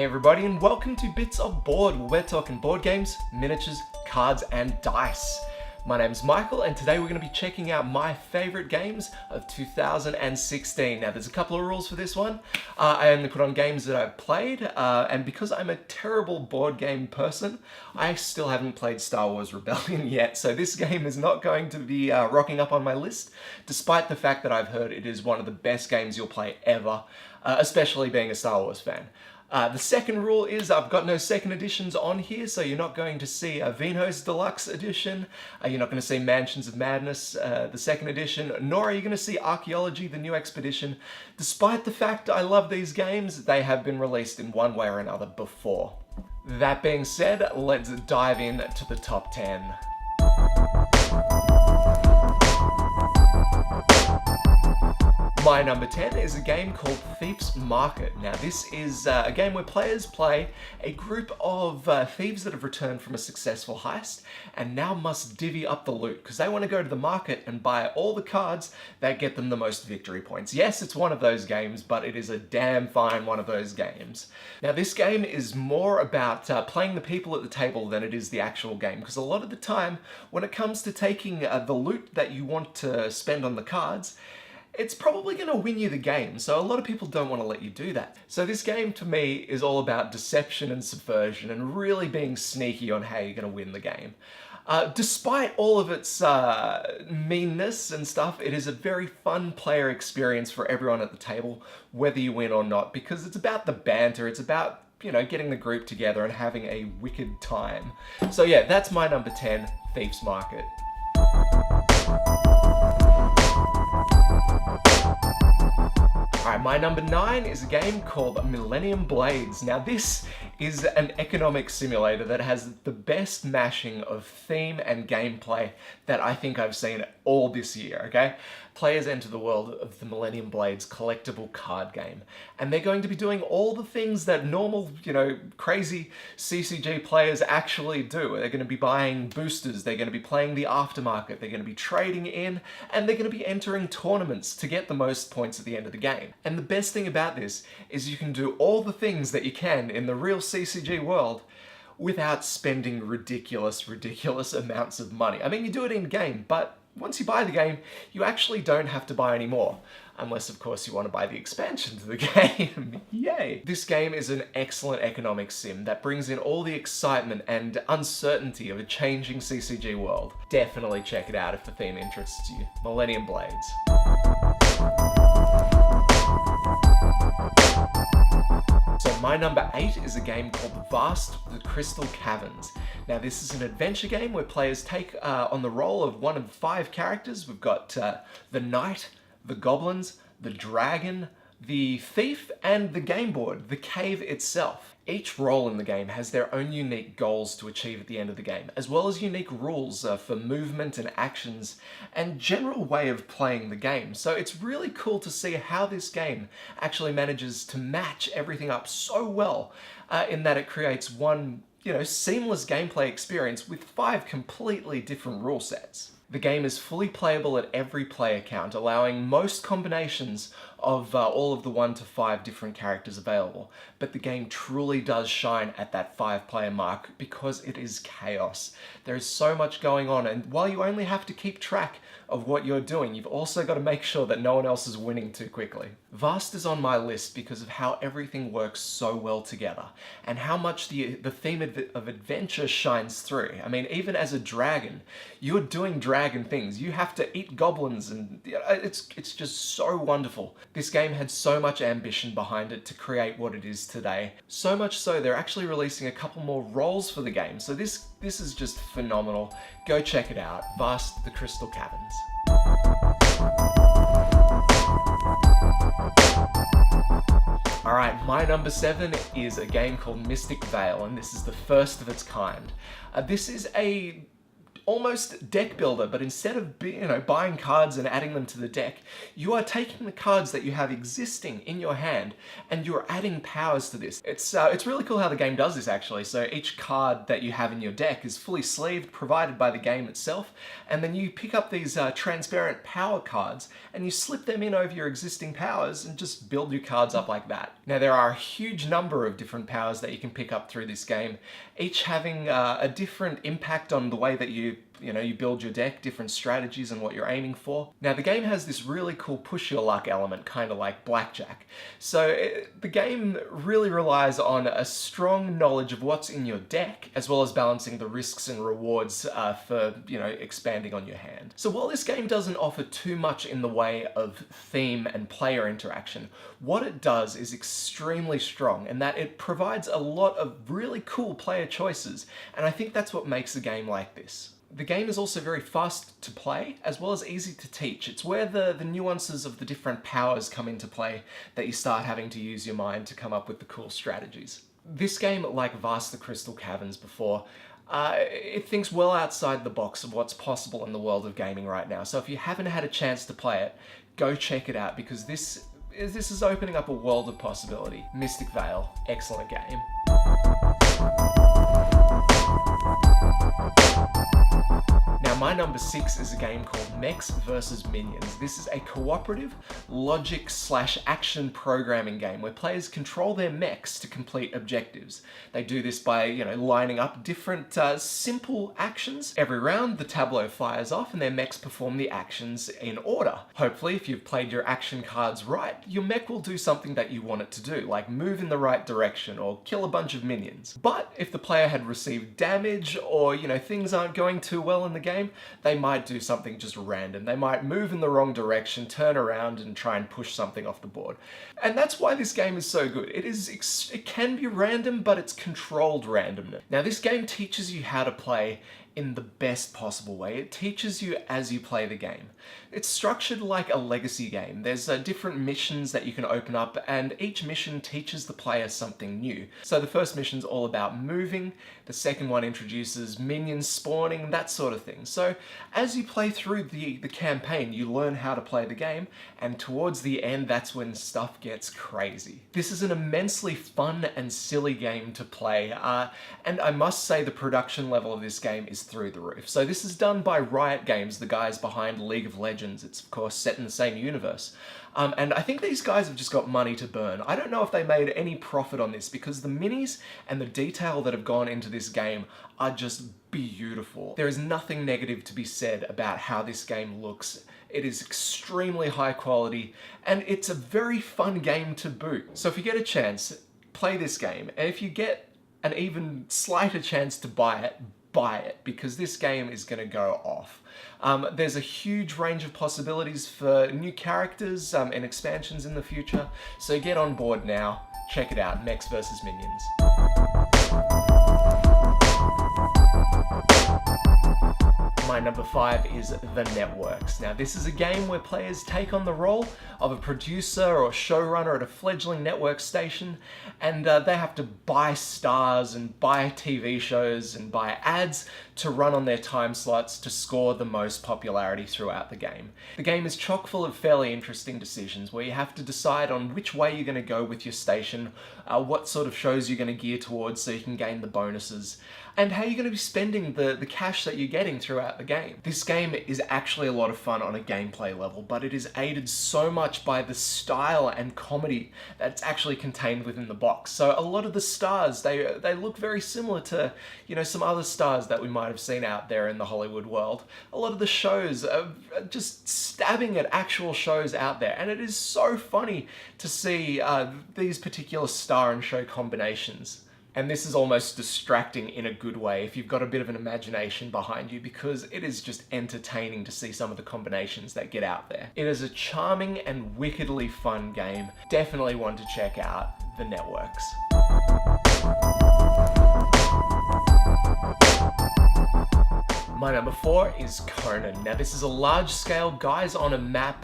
Hey everybody, and welcome to Bits of Board, where we're talking board games, miniatures, cards, and dice. My name's Michael, and today we're going to be checking out my favourite games of 2016. Now, there's a couple of rules for this one. I only put on games that I've played, and because I'm a terrible board game person, I still haven't played Star Wars Rebellion yet, so this game is not going to be rocking up on my list, despite the fact that I've heard it is one of the best games you'll play ever, especially being a Star Wars fan. The second rule is I've got no second editions on here, so you're not going to see a Vino's Deluxe Edition, you're not going to see Mansions of Madness, the second edition, nor are you going to see Archaeology, the New Expedition. Despite the fact I love these games, they have been released in one way or another before. That being said, let's dive in to the top 10. My number 10 is a game called Thief's Market. Now this is a game where players play a group of thieves that have returned from a successful heist and now must divvy up the loot because they want to go to the market and buy all the cards that get them the most victory points. Yes, it's one of those games, but it is a damn fine one of those games. Now this game is more about playing the people at the table than it is the actual game, because a lot of the time when it comes to taking the loot that you want to spend on the cards, it's probably going to win you the game, so a lot of people don't want to let you do that. So this game, to me, is all about deception and subversion and really being sneaky on how you're going to win the game. Despite all of its meanness and stuff, it is a very fun player experience for everyone at the table, whether you win or not, because it's about the banter, it's about, you know, getting the group together and having a wicked time. So yeah, that's my number 10, Thief's Market. Alright, my number 9 is a game called Millennium Blades. Now this is an economic simulator that has the best mashing of theme and gameplay that I think I've seen all this year, okay? Players enter the world of the Millennium Blades collectible card game, and they're going to be doing all the things that normal, you know, crazy CCG players actually do. They're going to be buying boosters, they're going to be playing the aftermarket, they're going to be trading in, and they're going to be entering tournaments to get the most points at the end of the game. And the best thing about this is you can do all the things that you can in the real CCG world without spending ridiculous amounts of money. I mean, you do it in-game, but once you buy the game, you actually don't have to buy any more. Unless, of course, you want to buy the expansion to the game. Yay! This game is an excellent economic sim that brings in all the excitement and uncertainty of a changing CCG world. Definitely check it out if the theme interests you. Millennium Blades. So my number 8 is a game called Vast the Crystal Caverns. Now this is an adventure game where players take on the role of one of 5 characters. We've got the knight, the goblins, the dragon, the thief, and the game board, the cave itself. Each role in the game has their own unique goals to achieve at the end of the game, as well as unique rules for movement and actions and general way of playing the game. So it's really cool to see how this game actually manages to match everything up so well in that it creates one, you know, seamless gameplay experience with 5 completely different rule sets. The game is fully playable at every player count, allowing most combinations of all of the 1 to 5 different characters available. But the game truly does shine at that 5-player mark because it is chaos. There is so much going on, and while you only have to keep track of what you're doing, you've also got to make sure that no one else is winning too quickly. Vast is on my list because of how everything works so well together, and how much the theme of adventure shines through. I mean, even as a dragon, you're doing dragon things. You have to eat goblins, and it's just so wonderful. This game had so much ambition behind it to create what it is today. So much so, they're actually releasing a couple more roles for the game. So this is just phenomenal. Go check it out. Vast the Crystal Caverns. Alright, my number 7 is a game called Mystic Vale, and this is the first of its kind. This is a almost deck builder, but instead of buying cards and adding them to the deck, you are taking the cards that you have existing in your hand and you're adding powers to this. It's really cool how the game does this actually. So each card that you have in your deck is fully sleeved, provided by the game itself, and then you pick up these transparent power cards and you slip them in over your existing powers and just build your cards up like that. Now there are a huge number of different powers that you can pick up through this game, each having a different impact on the way that you build your deck, different strategies and what you're aiming for. Now the game has this really cool push your luck element, kind of like blackjack. So the game really relies on a strong knowledge of what's in your deck, as well as balancing the risks and rewards for expanding on your hand. So while this game doesn't offer too much in the way of theme and player interaction, what it does is extremely strong, in that it provides a lot of really cool player choices, and I think that's what makes a game like this. The game is also very fast to play, as well as easy to teach. It's where the nuances of the different powers come into play that you start having to use your mind to come up with the cool strategies. This game, like Vast the Crystal Caverns before, it thinks well outside the box of what's possible in the world of gaming right now. So if you haven't had a chance to play it, go check it out, because this is opening up a world of possibility. Mystic Vale, excellent game. Now my number 6 is a game called Mechs vs Minions. This is a cooperative logic/action programming game where players control their mechs to complete objectives. They do this by, lining up different simple actions. Every round the tableau fires off and their mechs perform the actions in order. Hopefully, if you've played your action cards right, your mech will do something that you want it to do, like move in the right direction or kill a bunch of minions. But if the player had received damage or, things aren't going too well in the game, they might do something just random. They might move in the wrong direction, turn around and try and push something off the board. And that's why this game is so good. It can be random, but it's controlled randomness. Now this game teaches you how to play in the best possible way. It teaches you as you play the game. It's structured like a legacy game. There's different missions that you can open up, and each mission teaches the player something new. So the first mission's all about moving, the second one introduces minions spawning, that sort of thing. So as you play through the campaign, you learn how to play the game, and towards the end, that's when stuff gets crazy. This is an immensely fun and silly game to play, and I must say the production level of this game is through the roof. So this is done by Riot Games, the guys behind League of Legends. It's of course set in the same universe. And I think these guys have just got money to burn. I don't know if they made any profit on this, because the minis and the detail that have gone into this game are just beautiful. There is nothing negative to be said about how this game looks. It is extremely high quality, and it's a very fun game to boot. So if you get a chance, play this game. And if you get an even slighter chance to buy it, because this game is going to go off. There's a huge range of possibilities for new characters and expansions in the future, so get on board now. Check it out, Mechs vs Minions. My number 5 is The Networks. Now this is a game where players take on the role of a producer or showrunner at a fledgling network station, and they have to buy stars and buy TV shows and buy ads to run on their time slots to score the most popularity throughout the game. The game is chock full of fairly interesting decisions where you have to decide on which way you're going to go with your station, what sort of shows you're going to gear towards so you can gain the bonuses, and how you're going to be spending the cash that you're getting throughout the game. This game is actually a lot of fun on a gameplay level, but it is aided so much by the style and comedy that's actually contained within the box. So a lot of the stars, they look very similar to, some other stars that we might have seen out there in the Hollywood world. A lot of the shows are just stabbing at actual shows out there, and it is so funny to see these particular star and show combinations. And this is almost distracting in a good way if you've got a bit of an imagination behind you, because it is just entertaining to see some of the combinations that get out there. It is a charming and wickedly fun game. Definitely one to check out, The Networks. My number 4 is Conan. Now this is a large-scale guys on a map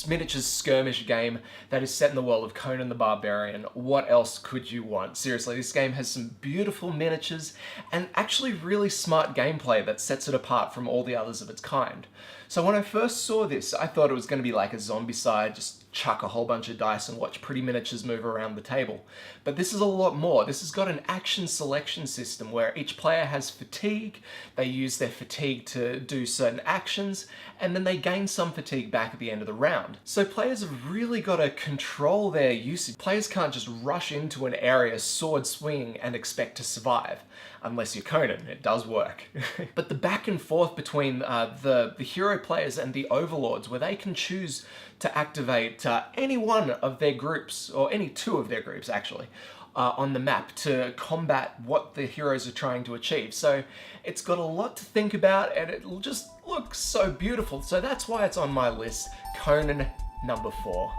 miniatures skirmish game that is set in the world of Conan the Barbarian. What else could you want? Seriously, this game has some beautiful miniatures and actually really smart gameplay that sets it apart from all the others of its kind. So when I first saw this, I thought it was going to be like a Zombicide, just chuck a whole bunch of dice and watch pretty miniatures move around the table. But this is a lot more. This has got an action selection system where each player has fatigue, they use their fatigue to do certain actions, and then they gain some fatigue back at the end of the round. So players have really got to control their usage. Players can't just rush into an area sword swinging and expect to survive. Unless you're Conan, it does work. But the back and forth between the hero players and the overlords, where they can choose to activate any one of their groups, or any two of their groups actually, on the map to combat what the heroes are trying to achieve. So it's got a lot to think about and it just looks so beautiful. So that's why it's on my list, Conan number 4.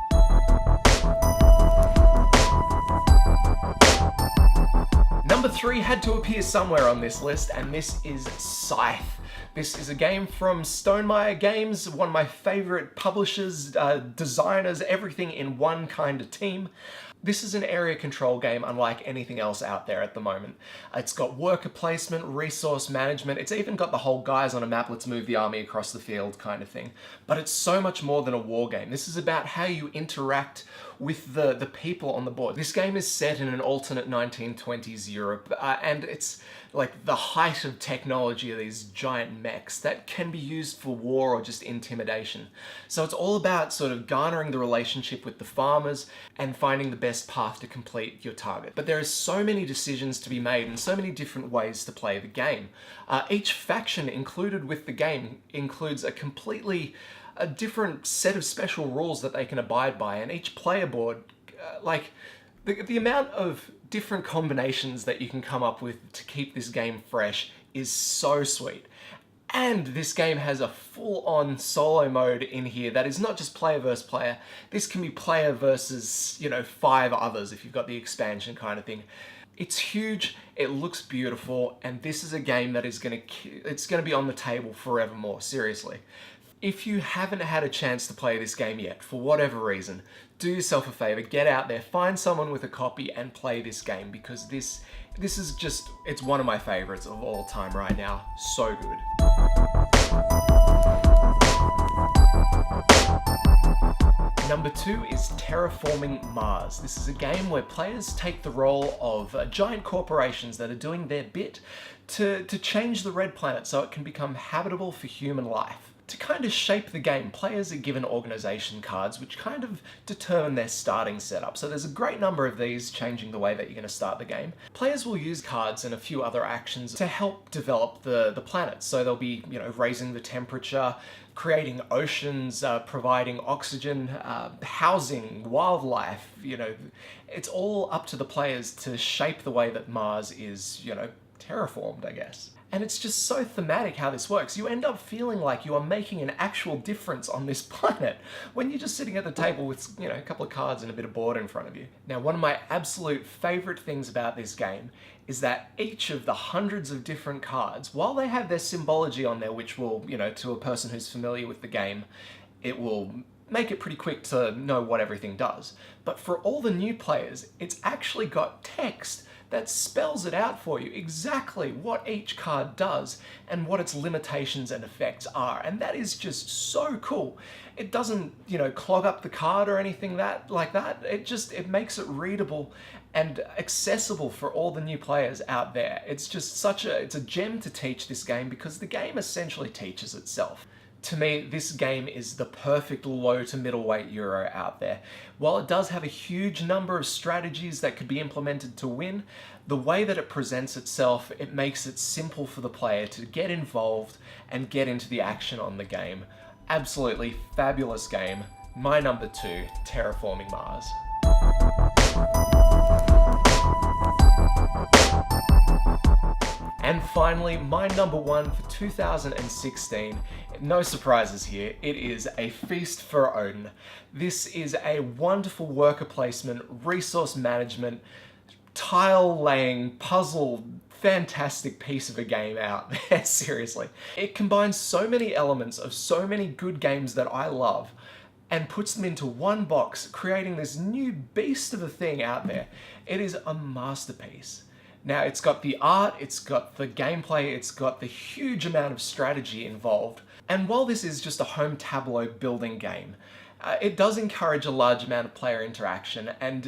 Number 3 had to appear somewhere on this list, and this is Scythe. This is a game from Stonemaier Games, one of my favorite publishers, designers, everything in one kind of team. This is an area control game unlike anything else out there at the moment. It's got worker placement, resource management, it's even got the whole guys on a map, let's move the army across the field kind of thing. But it's so much more than a war game. This is about how you interact with the people on the board. This game is set in an alternate 1920s Europe, and it's like the height of technology of these giant mechs that can be used for war or just intimidation. So it's all about sort of garnering the relationship with the farmers and finding the best path to complete your target. But there are so many decisions to be made and so many different ways to play the game. Each faction included with the game includes a different set of special rules that they can abide by, and each player board, the amount of different combinations that you can come up with to keep this game fresh is so sweet. And this game has a full-on solo mode in here that is not just player versus player. This can be player versus, 5 others if you've got the expansion kind of thing. It's huge, it looks beautiful, and this is a game that is it's gonna be on the table forevermore, seriously. If you haven't had a chance to play this game yet, for whatever reason, do yourself a favor, get out there, find someone with a copy and play this game, because this is just, it's one of my favorites of all time right now. So good. Number 2 is Terraforming Mars. This is a game where players take the role of giant corporations that are doing their bit to change the red planet so it can become habitable for human life. To kind of shape the game, players are given organization cards which kind of determine their starting setup. So there's a great number of these changing the way that you're going to start the game. Players will use cards and a few other actions to help develop the planet. So they'll be, raising the temperature, creating oceans, providing oxygen, housing, wildlife, it's all up to the players to shape the way that Mars is, terraformed, I guess. And it's just so thematic how this works. You end up feeling like you are making an actual difference on this planet when you're just sitting at the table with, a couple of cards and a bit of board in front of you. Now, one of my absolute favorite things about this game is that each of the hundreds of different cards, while they have their symbology on there, which will, to a person who's familiar with the game, it will make it pretty quick to know what everything does. But for all the new players, it's actually got text that spells it out for you exactly what each card does and what its limitations and effects are. And that is just so cool. It doesn't, clog up the card or anything like that. It makes it readable and accessible for all the new players out there. It's just it's a gem to teach this game because the game essentially teaches itself. To me, this game is the perfect low to middleweight Euro out there. While it does have a huge number of strategies that could be implemented to win, the way that it presents itself, it makes it simple for the player to get involved and get into the action on the game. Absolutely fabulous game. My number 2, Terraforming Mars. And finally, my number 1 for 2016, no surprises here, it is A Feast for Odin. This is a wonderful worker placement, resource management, tile laying, puzzle fantastic piece of a game out there, seriously. It combines so many elements of so many good games that I love and puts them into one box, creating this new beast of a thing out there. It is a masterpiece. Now, it's got the art, it's got the gameplay, it's got the huge amount of strategy involved. And while this is just a home tableau building game, it does encourage a large amount of player interaction and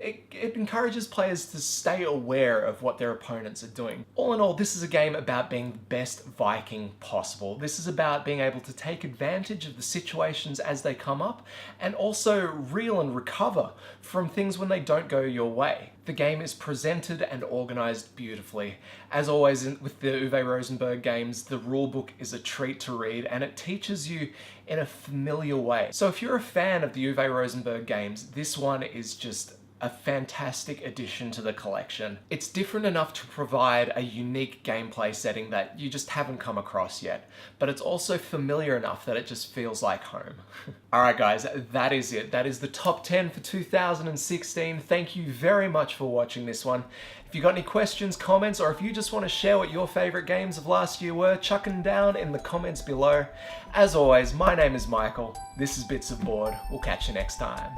it encourages players to stay aware of what their opponents are doing. All in all, this is a game about being the best Viking possible. This is about being able to take advantage of the situations as they come up and also reel and recover from things when they don't go your way. The game is presented and organized beautifully. As always with the Uwe Rosenberg games, the rulebook is a treat to read and it teaches you in a familiar way. So if you're a fan of the Uwe Rosenberg games, this one is just a fantastic addition to the collection. It's different enough to provide a unique gameplay setting that you just haven't come across yet, but it's also familiar enough that it just feels like home. Alright guys, that is it. That is the top 10 for 2016. Thank you very much for watching this one. If you got any questions, comments, or if you just want to share what your favorite games of last year were, chuck them down in the comments below. As always, my name is Michael. This is Bits of Board. We'll catch you next time.